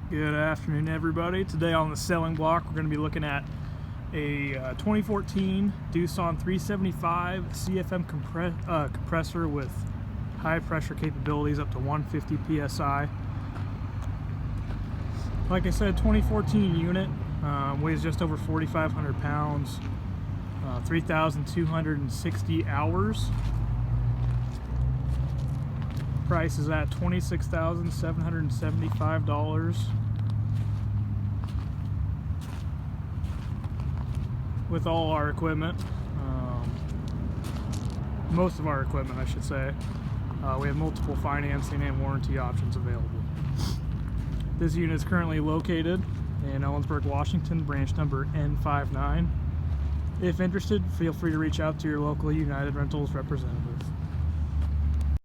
Good afternoon, everybody. Today on the selling block, we're going to be looking at a 2014 Doosan 375 CFM compressor with high pressure capabilities up to 150 psi. Like I said, 2014 unit, weighs just over 4,500 pounds, 3,260 hours. Price is at $26,775 with all our equipment, most of our equipment I should say. We have multiple financing and warranty options available. This unit is currently located in Ellensburg, Washington, branch number N59. If interested, feel free to reach out to your local United Rentals representative.